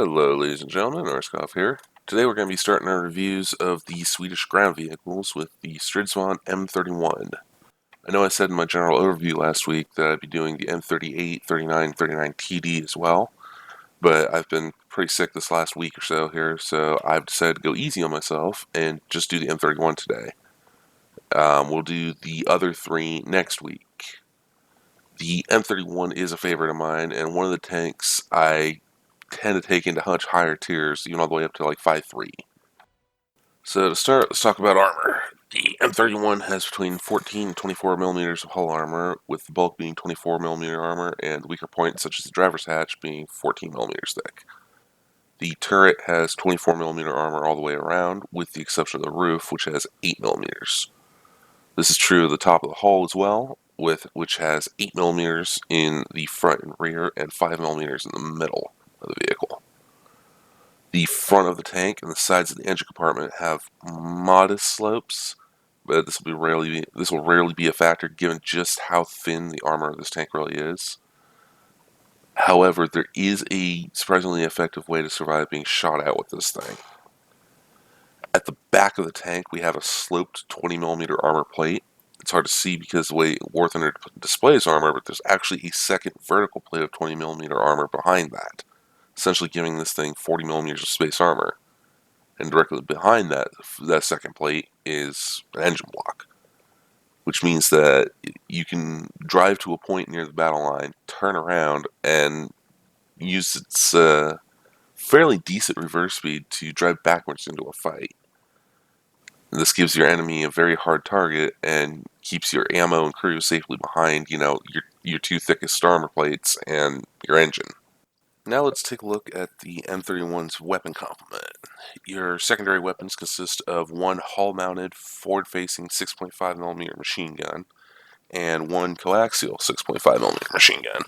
Hello, ladies and gentlemen, Norskov here. Today we're going to be starting our reviews of the Swedish ground vehicles with the Strv M31. I know I said in my general overview last week that I'd be doing the M38, 39, 39TD as well, but I've been pretty sick this last week or so here, so I've decided to go easy on myself and just do the M31 today. We'll do the other three next week. The M31 is a favorite of mine, and one of the tanks I tend to take into much higher tiers, even all the way up to like 5.3. So to start, let's talk about armor. The M31 has between 14 and 24 millimeters of hull armor, with the bulk being 24 millimeter armor, and weaker points such as the driver's hatch being 14 millimeters thick. The turret has 24 millimeter armor all the way around, with the exception of the roof, which has 8 millimeters. This is true of the top of the hull as well, which has 8 millimeters in the front and rear, and 5 millimeters in the middle of the vehicle. The front of the tank and the sides of the engine compartment have modest slopes, but this will rarely be a factor given just how thin the armor of this tank really is. However, there is a surprisingly effective way to survive being shot at with this thing. At the back of the tank, we have a sloped 20 millimeter armor plate. It's hard to see because of the way War Thunder displays armor, but there's actually a second vertical plate of 20 millimeter armor behind that, essentially giving this thing 40 millimeters of space armor. And directly behind that second plate is an engine block, which means that you can drive to a point near the battle line, turn around, and use its fairly decent reverse speed to drive backwards into a fight. And this gives your enemy a very hard target and keeps your ammo and crew safely behind, your two thickest armor plates and your engine. Now let's take a look at the M31's weapon complement. Your secondary weapons consist of one hull-mounted, forward-facing 6.5mm machine gun and one coaxial 6.5mm machine gun.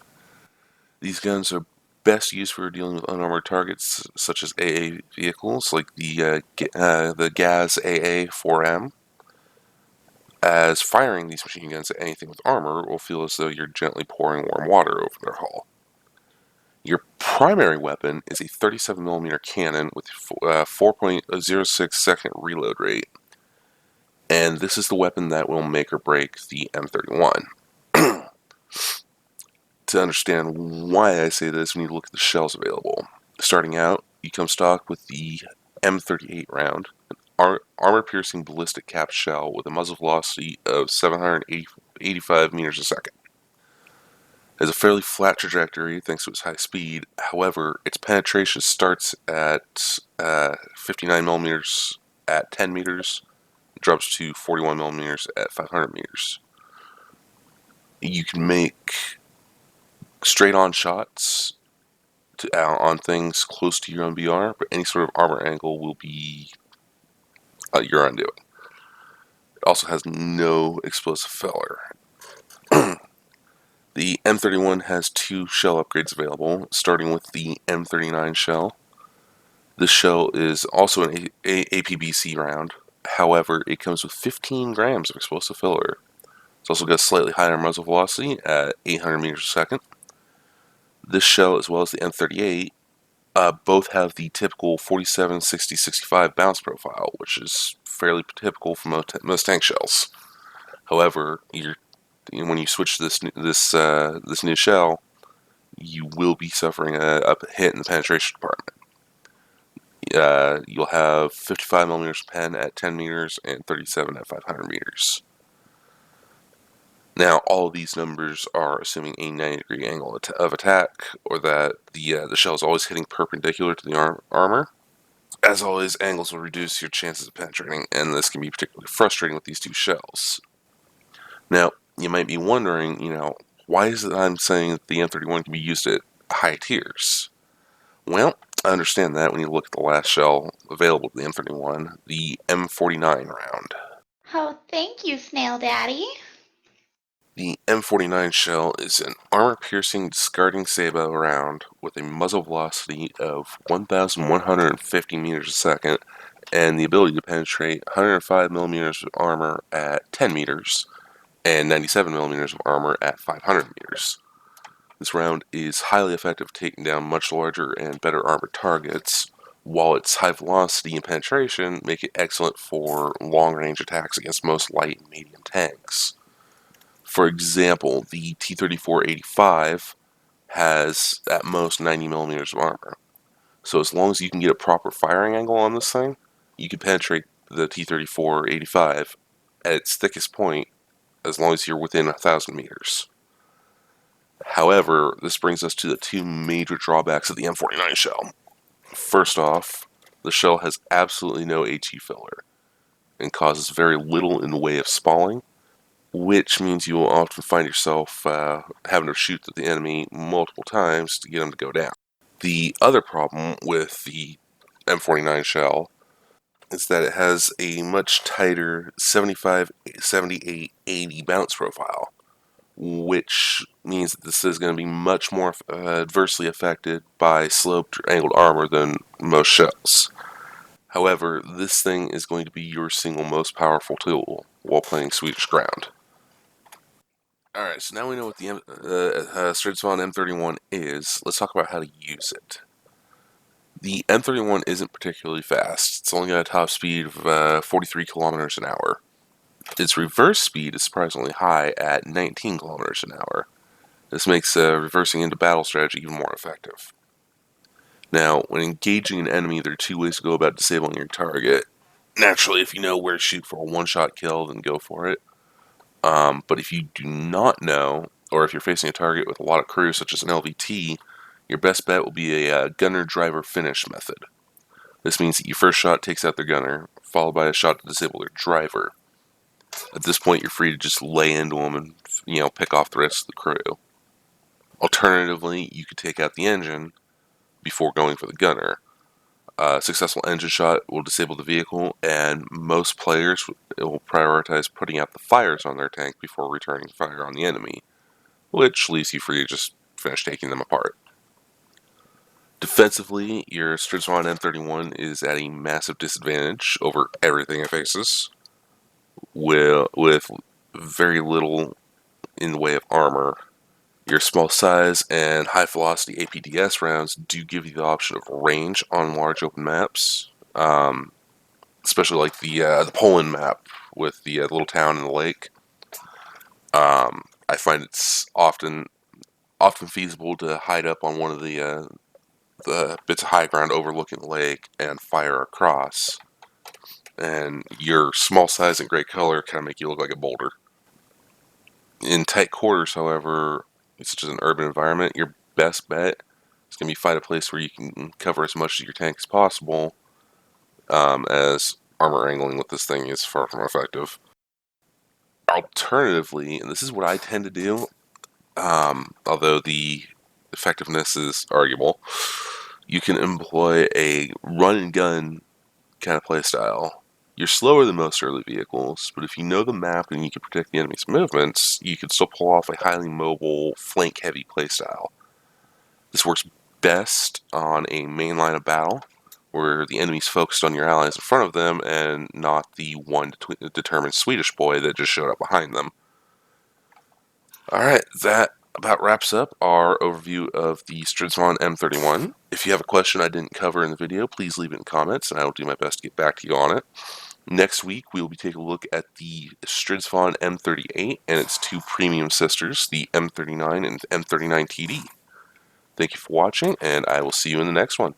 These guns are best used for dealing with unarmored targets such as AA vehicles like the GAZ AA-4M, as firing these machine guns at anything with armor will feel as though you're gently pouring warm water over their hull. Your primary weapon is a 37mm cannon with a 4.06 second reload rate, and this is the weapon that will make or break the M31. To understand why I say this, we need to look at the shells available. Starting out, you come stocked with the M38 round, an armor-piercing ballistic cap shell with a muzzle velocity of 785 meters a second. It has a fairly flat trajectory thanks to its high speed. However, its penetration starts at 59 millimeters at 10 meters, drops to 41 millimeters at 500 meters. You can make straight-on shots on things close to your own BR, but any sort of armor angle will be your undoing. It also has no explosive filler. The M31 has two shell upgrades available, starting with the M39 shell. This shell is also an APBC round. However, it comes with 15 grams of explosive filler. It's also got a slightly higher muzzle velocity at 800 meters a second. This shell, as well as the M38, both have the typical 47, 60, 65 bounce profile, which is fairly typical for most tank shells. However, when you switch to this new shell, you will be suffering a hit in the penetration department. You'll have 55 millimeters pen at 10 meters and 37 at 500 meters. Now, all of these numbers are assuming a 90-degree angle of attack, or that the shell is always hitting perpendicular to the armor. As always, angles will reduce your chances of penetrating, and this can be particularly frustrating with these two shells. Now, you might be wondering, why is it I'm saying that the M31 can be used at high tiers? Well, I understand that when you look at the last shell available to the M31, the M49 round. Oh, thank you, Snail Daddy. The M49 shell is an armor-piercing discarding sabot round with a muzzle velocity of 1,150 meters a second and the ability to penetrate 105 millimeters of armor at 10 meters and 97 millimeters of armor at 500 meters. This round is highly effective at taking down much larger and better armored targets, while its high velocity and penetration make it excellent for long-range attacks against most light and medium tanks. For example, the T-34-85 has at most 90 millimeters of armor. So as long as you can get a proper firing angle on this thing, you can penetrate the T-34-85 at its thickest point as long as you're within 1,000 meters. However, this brings us to the two major drawbacks of the M49 shell. First off, the shell has absolutely no HE filler and causes very little in the way of spalling, which means you will often find yourself having to shoot at the enemy multiple times to get them to go down. The other problem with the M49 shell is that it has a much tighter 75, 78, 80 bounce profile, which means that this is going to be much more adversely affected by sloped or angled armor than most shells. However, this thing is going to be your single most powerful tool while playing Swedish ground. Alright, so now we know what the Strv M31 is. Let's talk about how to use it. The M31 isn't particularly fast. It's only got a top speed of 43 kilometers an hour. Its reverse speed is surprisingly high at 19 kilometers an hour. This makes reversing into battle strategy even more effective. Now, when engaging an enemy, there are two ways to go about disabling your target. Naturally, if you know where to shoot for a one-shot kill, then go for it. But if you do not know, or if you're facing a target with a lot of crew, such as an LVT, your best bet will be a gunner-driver finish method. This means that your first shot takes out their gunner, followed by a shot to disable their driver. At this point, you're free to just lay into them and, pick off the rest of the crew. Alternatively, you could take out the engine before going for the gunner. A successful engine shot will disable the vehicle, and most players will prioritize putting out the fires on their tank before returning fire on the enemy, which leaves you free to just finish taking them apart. Defensively, your Strv M31 is at a massive disadvantage over everything it faces, with very little in the way of armor. Your small size and high velocity APDS rounds do give you the option of range on large open maps, especially like the Poland map with the little town in the lake. I find it's often feasible to hide up on one of the bits of high ground overlooking the lake and fire across. And your small size and great color kind of make you look like a boulder. In tight quarters, however, such as an urban environment, your best bet is going to be find a place where you can cover as much of your tank as possible, as armor angling with this thing is far from effective. Alternatively, and this is what I tend to do, although the effectiveness is arguable, you can employ a run and gun kind of playstyle. You're slower than most early vehicles, but if you know the map and you can predict the enemy's movements, you can still pull off a highly mobile, flank-heavy playstyle. This works best on a main line of battle, where the enemy's focused on your allies in front of them and not the one determined Swedish boy that just showed up behind them. Alright, that about wraps up our overview of the Strv M31. If you have a question I didn't cover in the video, please leave it in comments, and I will do my best to get back to you on it. Next week, we will be taking a look at the Strv M38 and its two premium sisters, the M39 and M39TD. Thank you for watching, and I will see you in the next one.